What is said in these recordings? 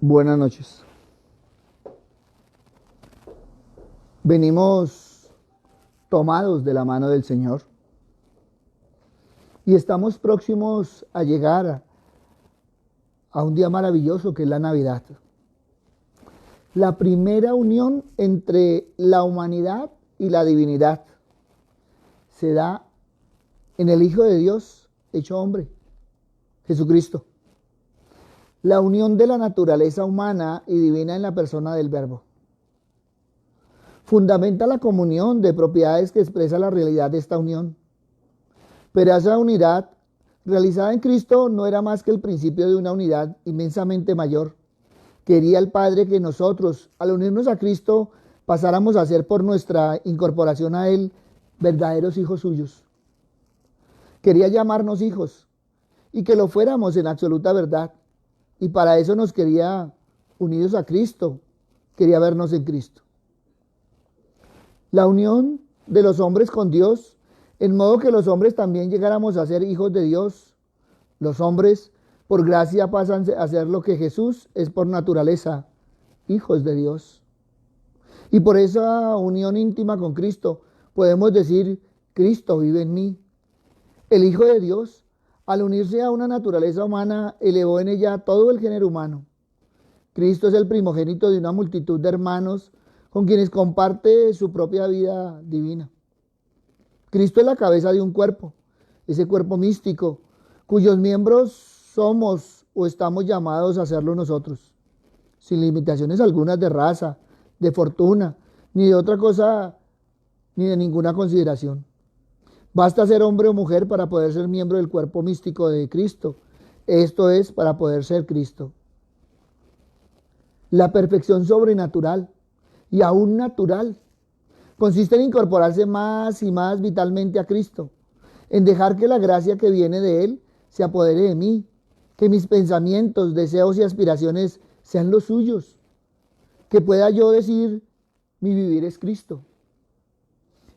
Buenas noches. Venimos tomados de la mano del Señor y estamos próximos a llegar a un día maravilloso que es la Navidad. La primera unión entre la humanidad y la divinidad se da en el Hijo de Dios hecho hombre, Jesucristo. La unión de la naturaleza humana y divina en la persona del Verbo. Fundamenta la comunión de propiedades que expresa la realidad de esta unión. Pero esa unidad realizada en Cristo no era más que el principio de una unidad inmensamente mayor. Quería el Padre que nosotros, al unirnos a Cristo, pasáramos a ser por nuestra incorporación a Él verdaderos hijos suyos. Quería llamarnos hijos y que lo fuéramos en absoluta verdad. Y para eso nos quería unidos a Cristo, quería vernos en Cristo. La unión de los hombres con Dios, en modo que los hombres también llegáramos a ser hijos de Dios. Los hombres, por gracia, pasan a ser lo que Jesús es por naturaleza, hijos de Dios. Y por esa unión íntima con Cristo, podemos decir, Cristo vive en mí. El Hijo de Dios, al unirse a una naturaleza humana, elevó en ella todo el género humano. Cristo es el primogénito de una multitud de hermanos con quienes comparte su propia vida divina. Cristo es la cabeza de un cuerpo, ese cuerpo místico, cuyos miembros somos o estamos llamados a serlo nosotros, sin limitaciones algunas de raza, de fortuna, ni de otra cosa, ni de ninguna consideración. Basta ser hombre o mujer para poder ser miembro del cuerpo místico de Cristo. Esto es, para poder ser Cristo. La perfección sobrenatural y aún natural consiste en incorporarse más y más vitalmente a Cristo, en dejar que la gracia que viene de Él se apodere de mí, que mis pensamientos, deseos y aspiraciones sean los suyos, que pueda yo decir, mi vivir es Cristo.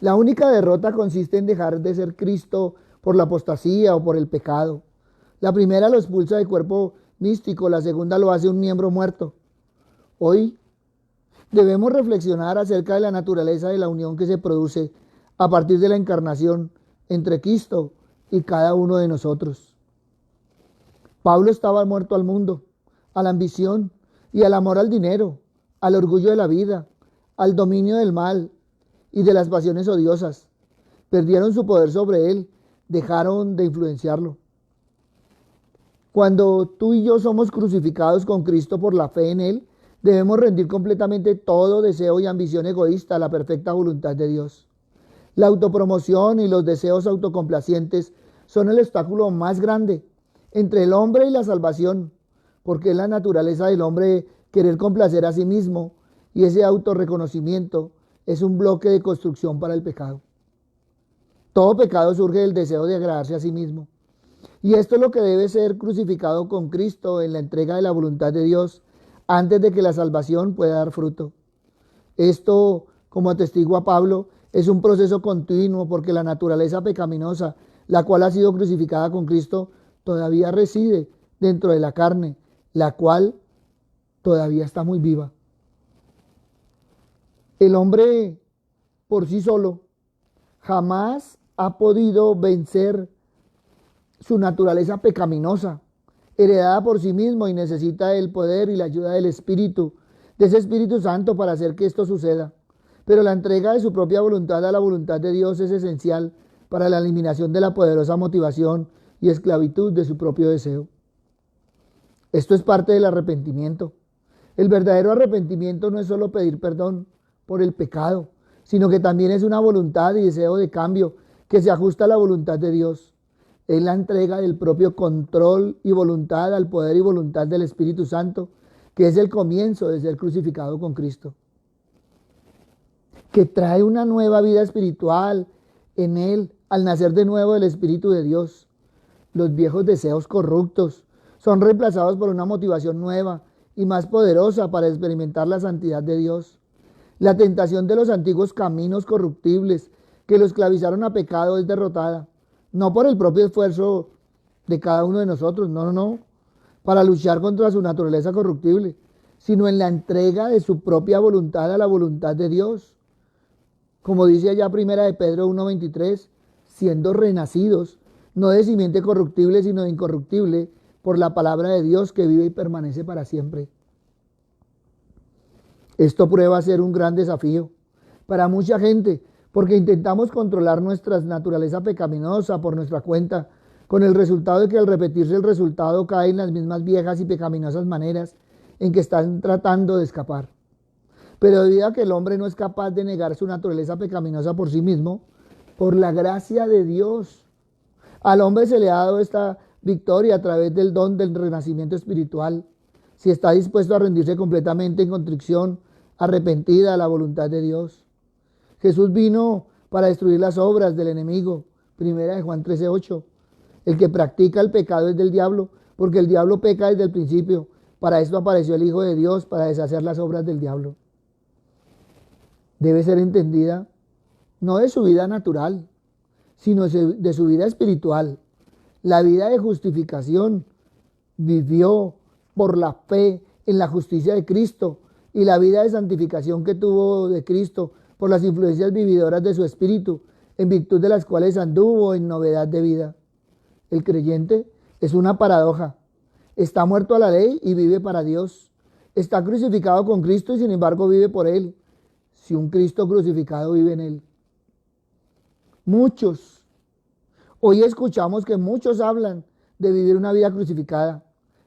La única derrota consiste en dejar de ser Cristo por la apostasía o por el pecado. La primera lo expulsa del cuerpo místico, la segunda lo hace un miembro muerto. Hoy debemos reflexionar acerca de la naturaleza de la unión que se produce a partir de la encarnación entre Cristo y cada uno de nosotros. Pablo estaba muerto al mundo, a la ambición y al amor al dinero, al orgullo de la vida, al dominio del mal y de las pasiones odiosas. Perdieron su poder sobre él, dejaron de influenciarlo. Cuando tú y yo somos crucificados con Cristo por la fe en Él, debemos rendir completamente todo deseo y ambición egoísta a la perfecta voluntad de Dios. La autopromoción y los deseos autocomplacientes son el obstáculo más grande entre el hombre y la salvación, porque es la naturaleza del hombre querer complacer a sí mismo, y ese autorreconocimiento es un bloque de construcción para el pecado. Todo pecado surge del deseo de agradarse a sí mismo. Y esto es lo que debe ser crucificado con Cristo en la entrega de la voluntad de Dios antes de que la salvación pueda dar fruto. Esto, como atestigua Pablo, es un proceso continuo porque la naturaleza pecaminosa, la cual ha sido crucificada con Cristo, todavía reside dentro de la carne, la cual todavía está muy viva. El hombre por sí solo jamás ha podido vencer su naturaleza pecaminosa, heredada por sí mismo, y necesita el poder y la ayuda del Espíritu, de ese Espíritu Santo para hacer que esto suceda. Pero la entrega de su propia voluntad a la voluntad de Dios es esencial para la eliminación de la poderosa motivación y esclavitud de su propio deseo. Esto es parte del arrepentimiento. El verdadero arrepentimiento no es solo pedir perdón por el pecado, sino que también es una voluntad y deseo de cambio que se ajusta a la voluntad de Dios. Es la entrega del propio control y voluntad al poder y voluntad del Espíritu Santo, que es el comienzo de ser crucificado con Cristo, que trae una nueva vida espiritual en Él al nacer de nuevo del Espíritu de Dios. Los viejos deseos corruptos son reemplazados por una motivación nueva y más poderosa para experimentar la santidad de Dios. La tentación de los antiguos caminos corruptibles que lo esclavizaron a pecado es derrotada, no por el propio esfuerzo de cada uno de nosotros, no, para luchar contra su naturaleza corruptible, sino en la entrega de su propia voluntad a la voluntad de Dios. Como dice allá primera de Pedro 1:23, siendo renacidos, no de simiente corruptible, sino de incorruptible, por la palabra de Dios que vive y permanece para siempre. Esto prueba ser un gran desafío para mucha gente, porque intentamos controlar nuestra naturaleza pecaminosa por nuestra cuenta, con el resultado de que al repetirse el resultado cae en las mismas viejas y pecaminosas maneras en que están tratando de escapar. Pero debido a que el hombre no es capaz de negar su naturaleza pecaminosa por sí mismo, por la gracia de Dios, al hombre se le ha dado esta victoria a través del don del renacimiento espiritual, si está dispuesto a rendirse completamente en contrición, arrepentida a la voluntad de Dios. Jesús vino para destruir las obras del enemigo, primera de Juan 13:8. El que practica el pecado es del diablo, porque el diablo peca desde el principio. Para esto apareció el Hijo de Dios, para deshacer las obras del diablo. Debe ser entendida no de su vida natural, sino de su vida espiritual. La vida de justificación vivió por la fe en la justicia de Cristo, y la vida de santificación que tuvo de Cristo por las influencias vividoras de su espíritu, en virtud de las cuales anduvo en novedad de vida. El creyente es una paradoja. Está muerto a la ley y vive para Dios. Está crucificado con Cristo y sin embargo vive por Él. Si un Cristo crucificado vive en Él. Hoy escuchamos que muchos hablan de vivir una vida crucificada.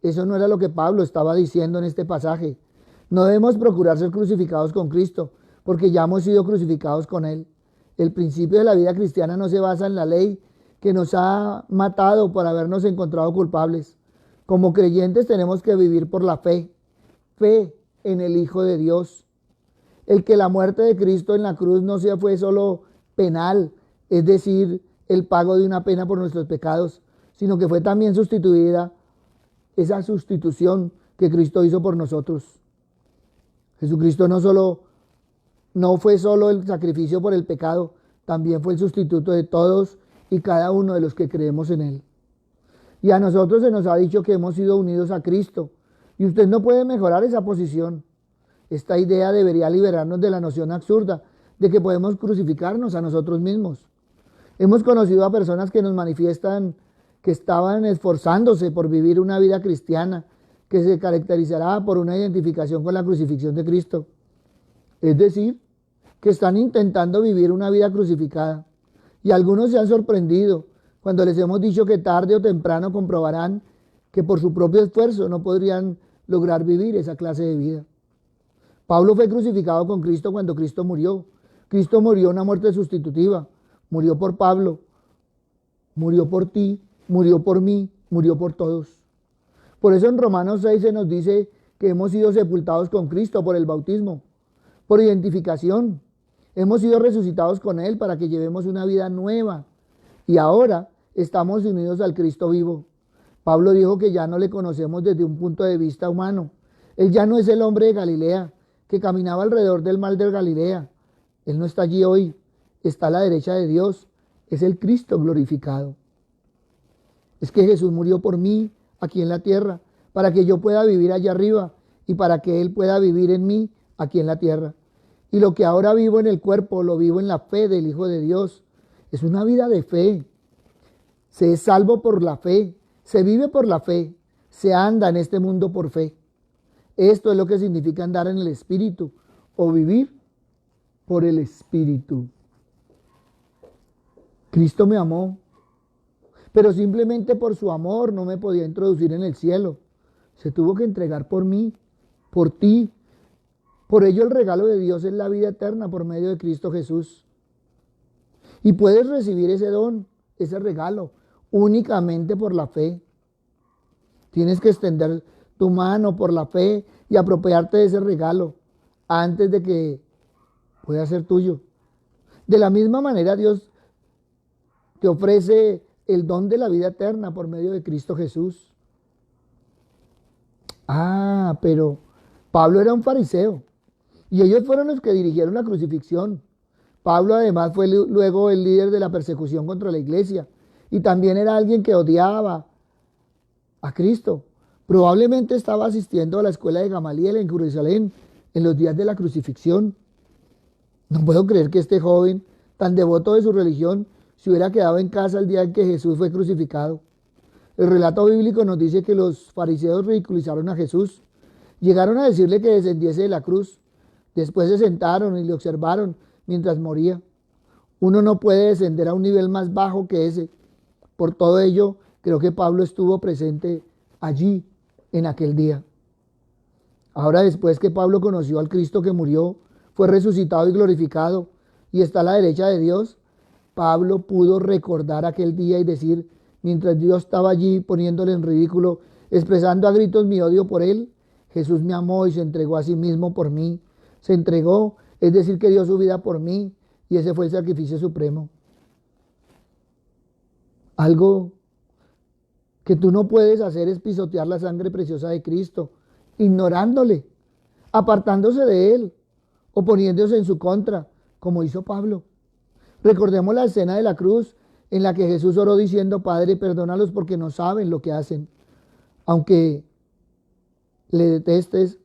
Eso no era lo que Pablo estaba diciendo en este pasaje. No debemos procurar ser crucificados con Cristo, porque ya hemos sido crucificados con Él. El principio de la vida cristiana no se basa en la ley que nos ha matado por habernos encontrado culpables. Como creyentes tenemos que vivir por la fe en el Hijo de Dios. El que la muerte de Cristo en la cruz no fue solo penal, es decir, el pago de una pena por nuestros pecados, sino que fue también sustituida esa sustitución que Cristo hizo por nosotros. Jesucristo no fue solo el sacrificio por el pecado, también fue el sustituto de todos y cada uno de los que creemos en Él. Y a nosotros se nos ha dicho que hemos sido unidos a Cristo, y usted no puede mejorar esa posición. Esta idea debería liberarnos de la noción absurda de que podemos crucificarnos a nosotros mismos. Hemos conocido a personas que nos manifiestan que estaban esforzándose por vivir una vida cristiana que se caracterizará por una identificación con la crucifixión de Cristo. Es decir, que están intentando vivir una vida crucificada. Y algunos se han sorprendido cuando les hemos dicho que tarde o temprano comprobarán que por su propio esfuerzo no podrían lograr vivir esa clase de vida. Pablo fue crucificado con Cristo cuando Cristo murió. Cristo murió una muerte sustitutiva. Murió por Pablo, murió por ti, murió por mí, murió por todos. Por eso en Romanos 6 se nos dice que hemos sido sepultados con Cristo por el bautismo, por identificación. Hemos sido resucitados con Él para que llevemos una vida nueva. Y ahora estamos unidos al Cristo vivo. Pablo dijo que ya no le conocemos desde un punto de vista humano. Él ya no es el hombre de Galilea que caminaba alrededor del mar de Galilea. Él no está allí hoy. Está a la derecha de Dios. Es el Cristo glorificado. Es que Jesús murió por mí aquí en la tierra, para que yo pueda vivir allá arriba y para que Él pueda vivir en mí aquí en la tierra. Y lo que ahora vivo en el cuerpo, lo vivo en la fe del Hijo de Dios. Es una vida de fe. Se es salvo por la fe, se vive por la fe, se anda en este mundo por fe. Esto es lo que significa andar en el Espíritu o vivir por el Espíritu. Cristo me amó, pero simplemente por su amor no me podía introducir en el cielo. Se tuvo que entregar por mí, por ti. Por ello el regalo de Dios es la vida eterna por medio de Cristo Jesús. Y puedes recibir ese don, ese regalo, únicamente por la fe. Tienes que extender tu mano por la fe y apropiarte de ese regalo antes de que pueda ser tuyo. De la misma manera Dios te ofrece el don de la vida eterna por medio de Cristo Jesús. Pero Pablo era un fariseo y ellos fueron los que dirigieron la crucifixión. Pablo además fue luego el líder de la persecución contra la iglesia y también era alguien que odiaba a Cristo. Probablemente estaba asistiendo a la escuela de Gamaliel en Jerusalén en los días de la crucifixión. No puedo creer que este joven, tan devoto de su religión, se hubiera quedado en casa el día en que Jesús fue crucificado. El relato bíblico nos dice que los fariseos ridiculizaron a Jesús. Llegaron a decirle que descendiese de la cruz. Después se sentaron y le observaron mientras moría. Uno no puede descender a un nivel más bajo que ese. Por todo ello, creo que Pablo estuvo presente allí en aquel día. Ahora, después que Pablo conoció al Cristo que murió, fue resucitado y glorificado y está a la derecha de Dios, Pablo pudo recordar aquel día y decir, mientras Dios estaba allí poniéndole en ridículo, expresando a gritos mi odio por él, Jesús me amó y se entregó a sí mismo por mí. Se entregó, es decir, que dio su vida por mí, y ese fue el sacrificio supremo. Algo que tú no puedes hacer es pisotear la sangre preciosa de Cristo, ignorándole, apartándose de él, o poniéndose en su contra, como hizo Pablo. Recordemos la escena de la cruz en la que Jesús oró diciendo, Padre, perdónalos porque no saben lo que hacen. Aunque le detestes,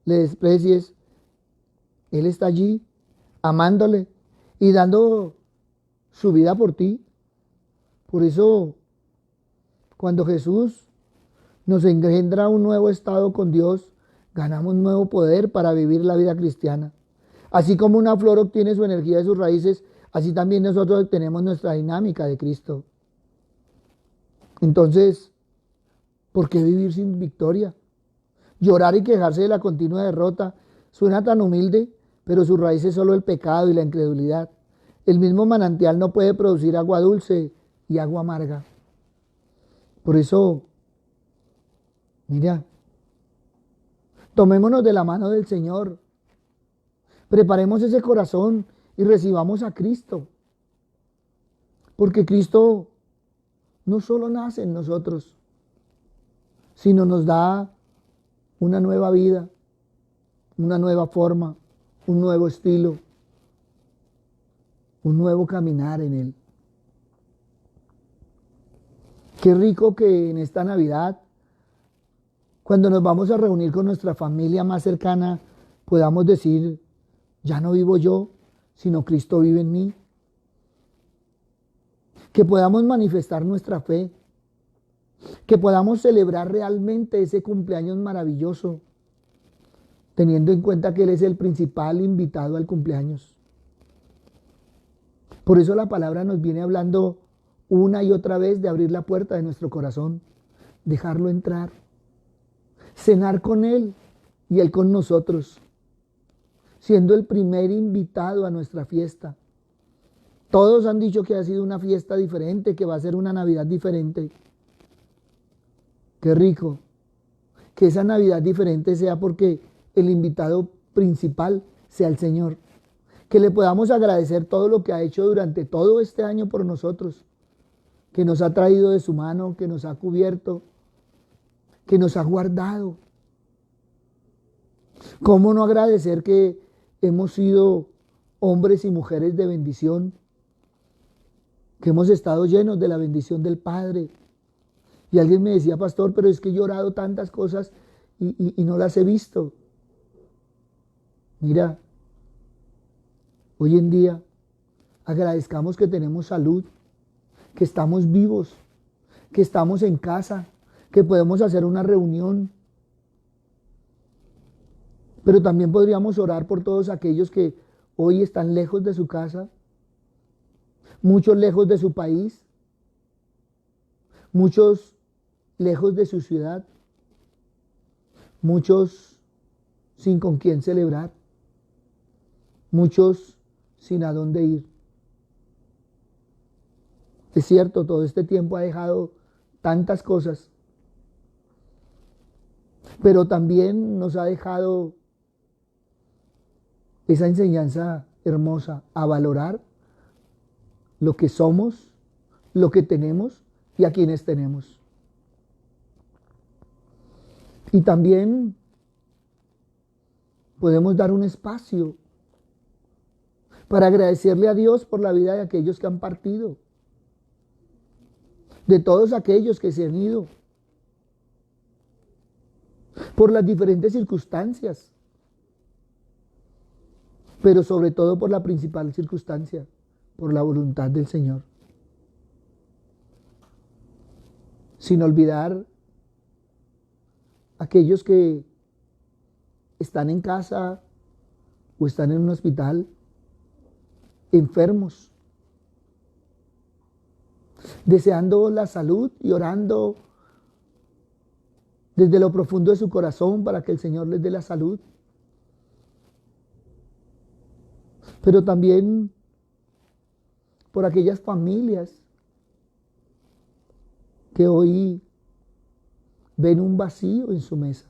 le desprecies, Él está allí, amándole y dando su vida por ti. Por eso, cuando Jesús nos engendra un nuevo estado con Dios, ganamos un nuevo poder para vivir la vida cristiana. Así como una flor obtiene su energía de sus raíces, así también nosotros tenemos nuestra dinámica de Cristo. Entonces, ¿por qué vivir sin victoria? Llorar y quejarse de la continua derrota suena tan humilde, pero su raíz es solo el pecado y la incredulidad. El mismo manantial no puede producir agua dulce y agua amarga. Por eso, mira, tomémonos de la mano del Señor, preparemos ese corazón y recibamos a Cristo. Porque Cristo no solo nace en nosotros, sino nos da una nueva vida, una nueva forma, un nuevo estilo, un nuevo caminar en Él. Qué rico que en esta Navidad, cuando nos vamos a reunir con nuestra familia más cercana, podamos decir, ya no vivo yo, sino Cristo vive en mí. Que podamos manifestar nuestra fe, que podamos celebrar realmente ese cumpleaños maravilloso, teniendo en cuenta que Él es el principal invitado al cumpleaños. Por eso la palabra nos viene hablando una y otra vez de abrir la puerta de nuestro corazón, dejarlo entrar, cenar con Él y Él con nosotros, siendo el primer invitado a nuestra fiesta. Todos han dicho que ha sido una fiesta diferente, que va a ser una Navidad diferente. Qué rico que esa Navidad diferente sea porque el invitado principal sea el Señor. Que le podamos agradecer todo lo que ha hecho durante todo este año por nosotros, que nos ha traído de su mano, que nos ha cubierto, que nos ha guardado. ¿Cómo no agradecer que hemos sido hombres y mujeres de bendición? Que hemos estado llenos de la bendición del Padre. Y alguien me decía, pastor, pero es que he llorado tantas cosas y no las he visto. Mira, hoy en día agradezcamos que tenemos salud, que estamos vivos, que estamos en casa, que podemos hacer una reunión. Pero también podríamos orar por todos aquellos que hoy están lejos de su casa, muchos lejos de su país, muchos lejos de su ciudad, muchos sin con quién celebrar, muchos sin a dónde ir. Es cierto, todo este tiempo ha dejado tantas cosas, pero también nos ha dejado esa enseñanza hermosa a valorar lo que somos, lo que tenemos y a quienes tenemos. Y también podemos dar un espacio para agradecerle a Dios por la vida de aquellos que han partido, de todos aquellos que se han ido. por las diferentes circunstancias, pero sobre todo por la principal circunstancia, por la voluntad del Señor. Sin olvidar aquellos que están en casa o están en un hospital, enfermos, deseando la salud y orando desde lo profundo de su corazón para que el Señor les dé la salud. Pero también por aquellas familias que hoy ven un vacío en su mesa,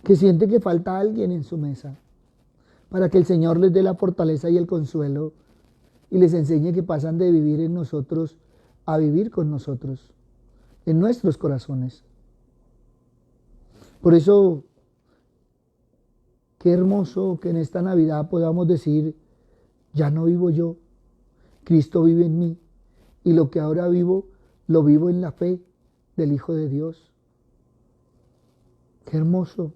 que sienten que falta alguien en su mesa, para que el Señor les dé la fortaleza y el consuelo y les enseñe que pasan de vivir en nosotros a vivir con nosotros, en nuestros corazones. Por eso, qué hermoso que en esta Navidad podamos decir, ya no vivo yo, Cristo vive en mí, y lo que ahora vivo, lo vivo en la fe del Hijo de Dios. Qué hermoso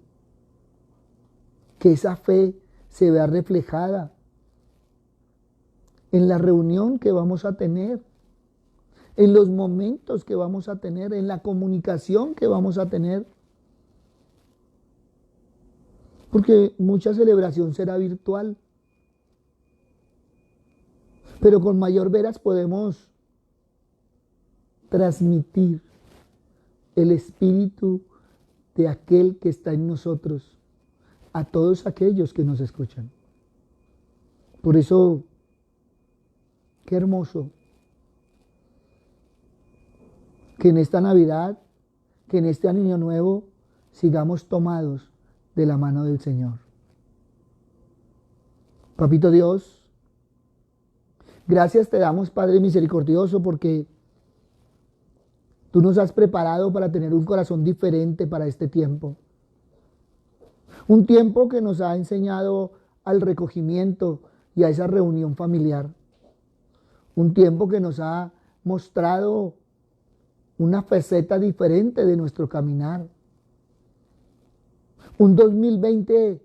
que esa fe se vea reflejada en la reunión que vamos a tener, en los momentos que vamos a tener, en la comunicación que vamos a tener. Porque mucha celebración será virtual, pero con mayor veras podemos transmitir el espíritu de aquel que está en nosotros a todos aquellos que nos escuchan. Por eso, qué hermoso que en esta Navidad, que en este año nuevo, sigamos tomados de la mano del Señor. Papito Dios, gracias te damos, Padre misericordioso, porque tú nos has preparado para tener un corazón diferente para este tiempo. Un tiempo que nos ha enseñado al recogimiento y a esa reunión familiar. Un tiempo que nos ha mostrado una faceta diferente de nuestro caminar. Un 2020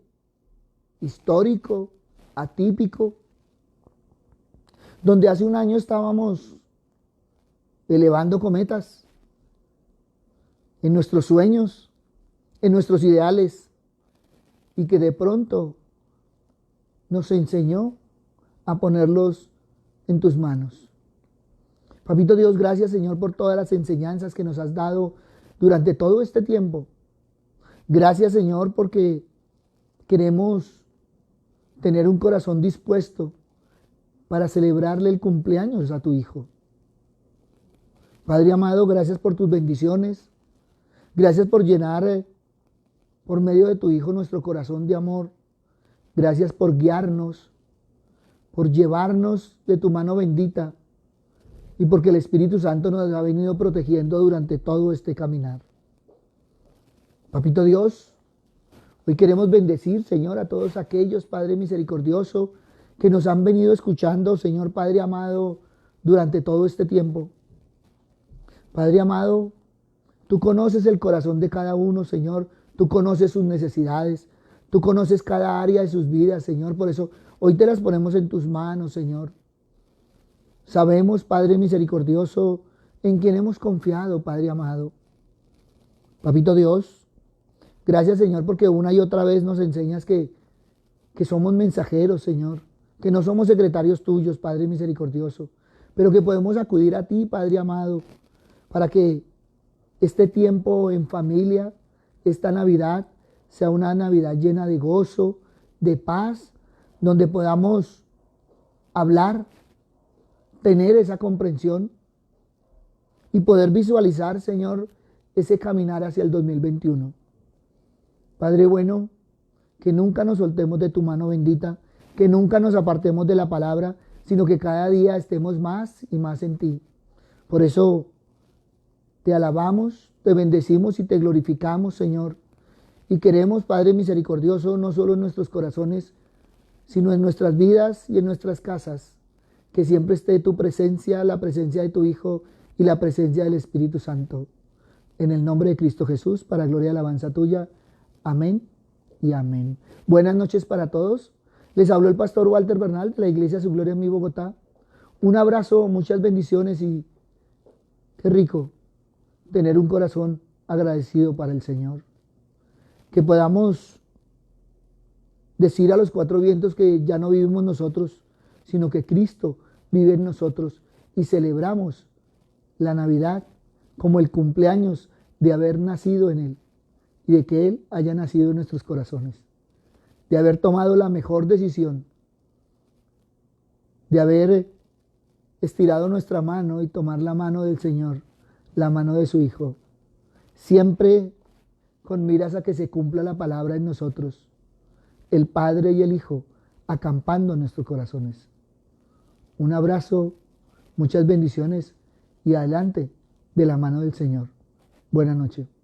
histórico, atípico, donde hace un año estábamos elevando cometas en nuestros sueños, en nuestros ideales, y que de pronto nos enseñó a ponerlos en tus manos. Papito Dios, gracias Señor por todas las enseñanzas que nos has dado durante todo este tiempo. Gracias Señor porque queremos tener un corazón dispuesto para celebrarle el cumpleaños a tu Hijo. Padre amado, gracias por tus bendiciones. Gracias por llenar por medio de tu Hijo nuestro corazón de amor. Gracias por guiarnos, por llevarnos de tu mano bendita y porque el Espíritu Santo nos ha venido protegiendo durante todo este caminar. Papito Dios, hoy queremos bendecir, Señor, a todos aquellos, Padre misericordioso, que nos han venido escuchando, Señor Padre amado, durante todo este tiempo. Padre amado, tú conoces el corazón de cada uno, Señor. Tú conoces sus necesidades. Tú conoces cada área de sus vidas, Señor. Por eso hoy te las ponemos en tus manos, Señor. Sabemos, Padre misericordioso, en quien hemos confiado, Padre amado. Papito Dios, gracias, Señor, porque una y otra vez nos enseñas que somos mensajeros, Señor. Que no somos secretarios tuyos, Padre misericordioso. Pero que podemos acudir a ti, Padre amado, para que este tiempo en familia, esta Navidad, sea una Navidad llena de gozo, de paz, donde podamos hablar, tener esa comprensión y poder visualizar, Señor, ese caminar hacia el 2021. Padre bueno, que nunca nos soltemos de tu mano bendita, que nunca nos apartemos de la palabra, sino que cada día estemos más y más en ti. Por eso te alabamos, te bendecimos y te glorificamos, Señor. Y queremos, Padre misericordioso, no solo en nuestros corazones, sino en nuestras vidas y en nuestras casas, que siempre esté tu presencia, la presencia de tu Hijo y la presencia del Espíritu Santo. En el nombre de Cristo Jesús, para gloria y alabanza tuya. Amén y amén. Buenas noches para todos. Les habló el pastor Walter Bernal de la Iglesia Su Gloria en mi Bogotá. Un abrazo, muchas bendiciones y qué rico tener un corazón agradecido para el Señor. Que podamos decir a los cuatro vientos que ya no vivimos nosotros, sino que Cristo vive en nosotros y celebramos la Navidad como el cumpleaños de haber nacido en Él y de que Él haya nacido en nuestros corazones, de haber tomado la mejor decisión, de haber estirado nuestra mano y tomar la mano del Señor, la mano de su Hijo, siempre con miras a que se cumpla la palabra en nosotros, el Padre y el Hijo acampando en nuestros corazones. Un abrazo, muchas bendiciones y adelante de la mano del Señor. Buenas noches.